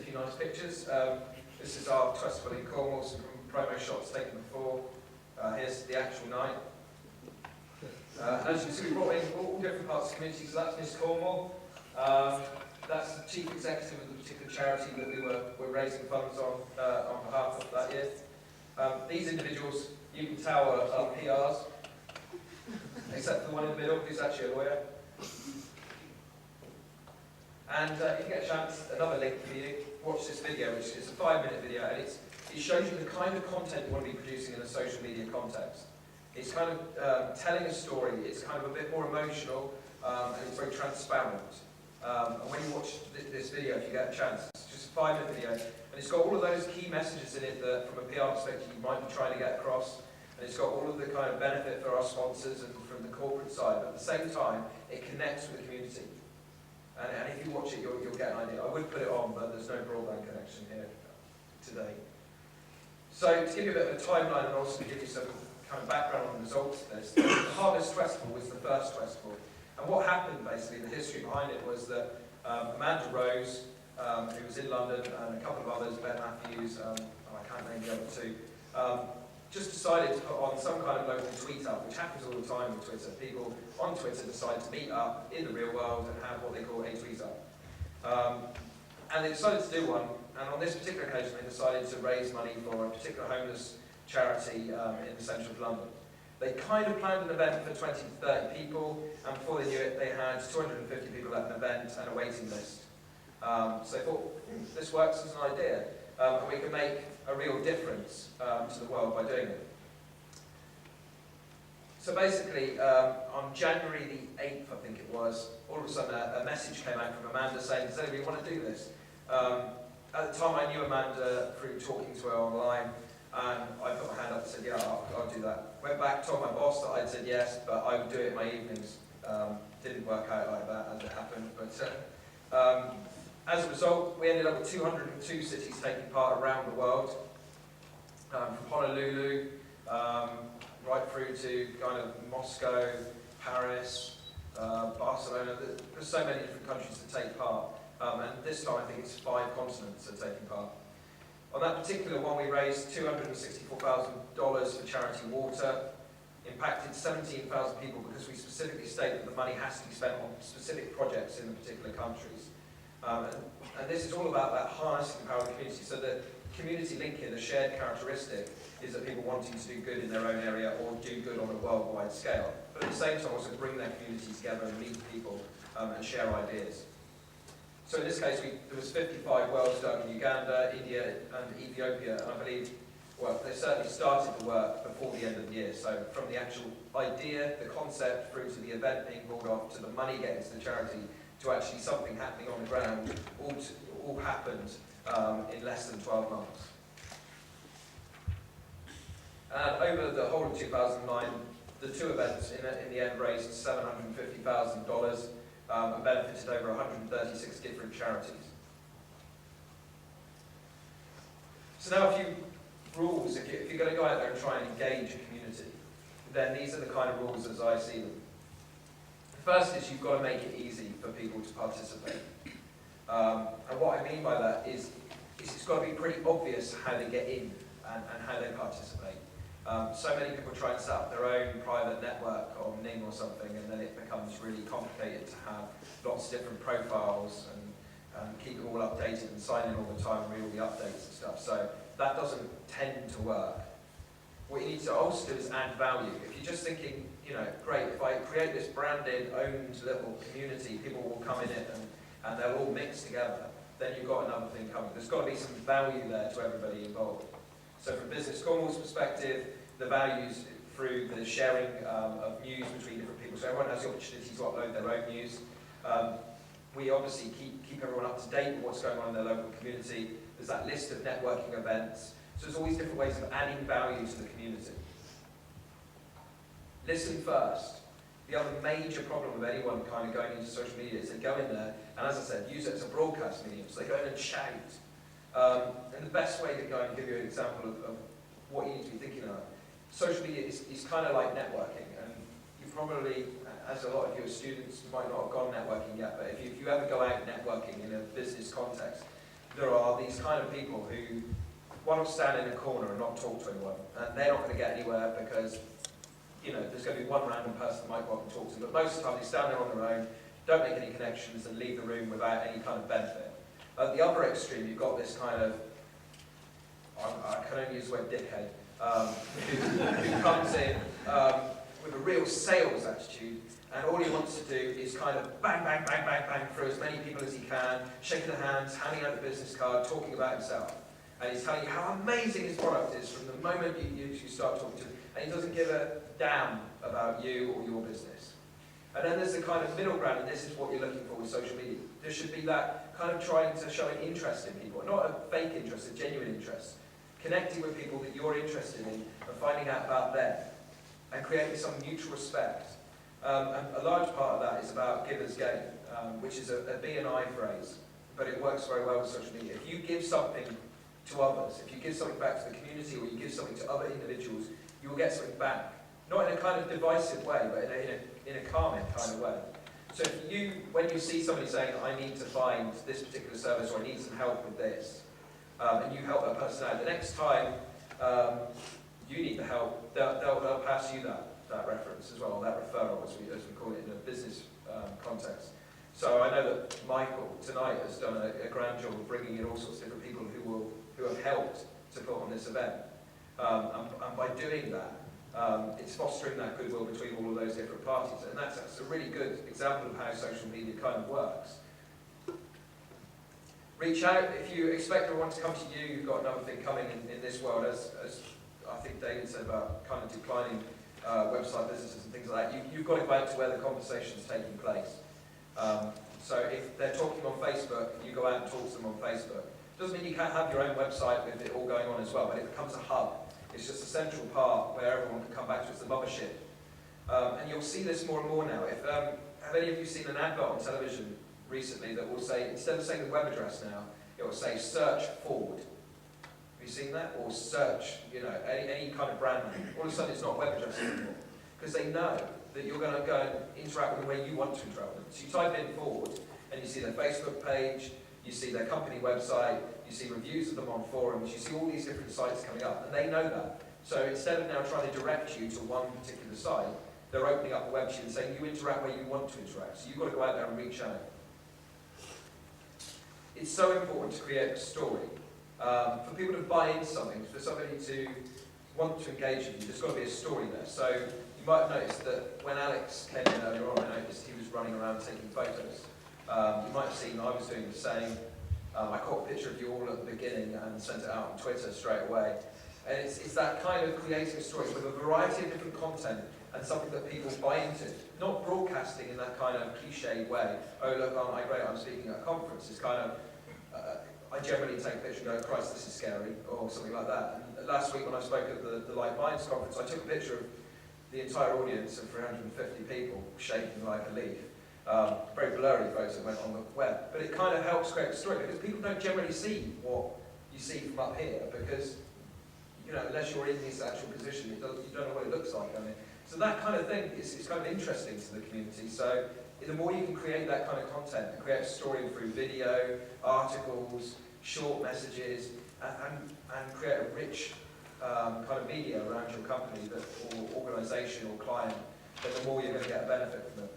few nice pictures. This is our festival in Cornwall, some promo shots taken before. Here's the actual night. And as you can see, we brought in all different parts of the community. So that's Miss Cornwall. That's the chief executive of the particular charity that we were raising funds on behalf of that year. These individuals, you can tell, are PRs, except for the one in the middle, who's actually a lawyer. And if you get a chance, another link for you, watch this video, which is a 5-minute video, and it shows you the kind of content you want to be producing in a social media context. It's kind of telling a story, it's kind of a bit more emotional, and it's very transparent. And when you watch this video, if you get a chance, it's just a 5-minute video, and it's got all of those key messages in it that, from a PR perspective, you might be trying to get across, and it's got all of the kind of benefit for our sponsors and from the corporate side, but at the same time, it connects with the community. And if you watch it, you'll get an idea. I would put it on, but there's no broadband connection here today. So to give you a bit of a timeline and also to give you some kind of background on the results of this, the Harvest Festival was the first festival. And what happened, basically, the history behind it was that Amanda Rose, who was in London, and a couple of others, Ben Matthews, I can't name the other two, just decided to put on some kind of local tweet up, which happens all the time with Twitter. People on Twitter decide to meet up in the real world and have what they call a tweet up. And they decided to do one, and on this particular occasion they decided to raise money for a particular homeless charity in the centre of London. They kind of planned an event for 20 to 30 people, and before they knew it, they had 250 people at an event and a waiting list. So they thought, this works as an idea, and we can make a real difference to the world by doing it. So basically, on January the 8th, I think it was, all of a sudden a message came out from Amanda saying, does anybody want to do this? At the time I knew Amanda through talking to her online, and I put my hand up and said, yeah, I'll do that. Went back, told my boss that I'd said yes, but I would do it in my evenings. Didn't work out like that as it happened, but as a result, we ended up with 202 cities taking part around the world, from Honolulu, right through to kind of Moscow, Paris, Barcelona. There's so many different countries that take part, and this time I think it's 5 continents that are taking part. On that particular one, we raised $264,000 for charity water, impacted 17,000 people because we specifically state that the money has to be spent on specific projects in the particular countries. And this is all about that harnessing the power of the community. So the community link here, the shared characteristic, is that people wanting to do good in their own area or do good on a worldwide scale. But at the same time also bring their community together and meet people and share ideas. So in this case, there was 55 wells dug in Uganda, India and Ethiopia, and I believe, well, they certainly started the work before the end of the year. So from the actual idea, the concept, through to the event being pulled off, to the money getting to the charity, to actually something happening on the ground, all happened in less than 12 months. And over the whole of 2009, the 2 events in the end raised $750,000 and benefited over 136 different charities. So now a few rules, if you're going to go out there and try and engage a community, then these are the kind of rules as I see them. The first is you've got to make it easy for people to participate. And what I mean by that is it's got to be pretty obvious how they get in and how they participate. So many people try and set up their own private network on Ning or something, and then it becomes really complicated to have lots of different profiles and keep it all updated and sign in all the time and read all the updates and stuff. So that doesn't tend to work. What you need to also do is add value. If you're just thinking, you know, great, if I create this branded, owned little community, people will come in it and they'll all mix together, then you've got another thing coming. There's got to be some value there to everybody involved. So from Business Cornwall's perspective, the values through the sharing of news between different people. So everyone has the opportunity to upload their own news. We obviously keep everyone up to date with what's going on in their local community. There's that list of networking events. So there's always different ways of adding value to the community. Listen first. The other major problem with anyone kind of going into social media is they go in there, and as I said, use it as a broadcast medium. So they go in and shout. And the best way to go and give you an example of what you need to be thinking of, social media is kind of like networking. And you probably, as a lot of your students might not have gone networking yet, but if you ever go out networking in a business context, there are these kind of people who want to stand in a corner and not talk to anyone, and they're not going to get anywhere because, you know, there's going to be one random person that might go up and talk to them, but most of the time they stand there on their own, don't make any connections, and leave the room without any kind of benefit. At the other extreme, you've got this kind of, I can only use the word dickhead, who comes in with a real sales attitude, and all he wants to do is kind of bang, bang, bang, bang, bang through as many people as he can, shaking their hands, handing out the business card, talking about himself. And he's telling you how amazing his product is from the moment you start talking to him, and he doesn't give a damn about you or your business. And then there's the kind of middle ground, and this is what you're looking for with social media. There should be that kind of trying to show an interest in people, not a fake interest, a genuine interest. Connecting with people that you're interested in and finding out about them, and creating some mutual respect. And a large part of that is about giver's gain, which is a B&I phrase, but it works very well with social media. If you give something to others, if you give something back to the community, or you give something to other individuals, you will get something back. Not in a kind of divisive way, but in a calming kind of way. So if you, when you see somebody saying, I need to find this particular service, or I need some help with this, and you help that person out, the next time you need the help, they'll pass you that reference as well, that referral, as we call it in a business context. So I know that Michael tonight has done a grand job of bringing in all sorts of different people who have helped to put on this event. And by doing that, it's fostering that goodwill between all of those different parties. And that's a really good example of how social media kind of works. Reach out. If you expect everyone to come to you, you've got another thing coming in this world, as I think David said about kind of declining website businesses and things like that. You've got to go out to where the conversation's taking place. So if they're talking on Facebook, you go out and talk to them on Facebook. Doesn't mean you can't have your own website with it all going on as well, but it becomes a hub. It's just a central part where everyone can come back to. It's the mothership. And you'll see this more and more now. Have any of you seen an advert on television recently that will say, instead of saying the web address now, it will say search Ford. Have you seen that? Or search, you know, any kind of brand name. All of a sudden it's not web address anymore. Because they know that you're going to go and interact with them the way you want to interact with them. So you type in Ford, and you see their Facebook page, you see their company website, you see reviews of them on forums, you see all these different sites coming up, and they know that. So instead of now trying to direct you to one particular site, they're opening up the web sheet and saying you interact where you want to interact. So you've got to go out there and reach out. It's so important to create a story. For people to buy into something, for somebody to want to engage with you, there's got to be a story there. So you might have noticed that when Alex came in earlier on, I noticed he was running around taking photos. You might have seen I was doing the same. I caught a picture of you all at the beginning and sent it out on Twitter straight away. And it's that kind of creating a story with a variety of different content and something that people buy into. Not broadcasting in that kind of cliched way. Oh look, aren't I great, I'm speaking at a conference. It's kind of, I generally take a picture and go, Christ, this is scary, or something like that. And last week when I spoke at the Like Minds conference, I took a picture of the entire audience of 350 people shaking like a leaf. Very blurry photo that went on the web, but it kind of helps create a story because people don't generally see what you see from up here because, you know, unless you're in this actual position, you don't know what it looks like. I mean, so that kind of thing is kind of interesting to the community. So the more you can create that kind of content and create a story through video, articles, short messages, and create a rich kind of media around your company or organisation or client, then the more you're going to get a benefit from it.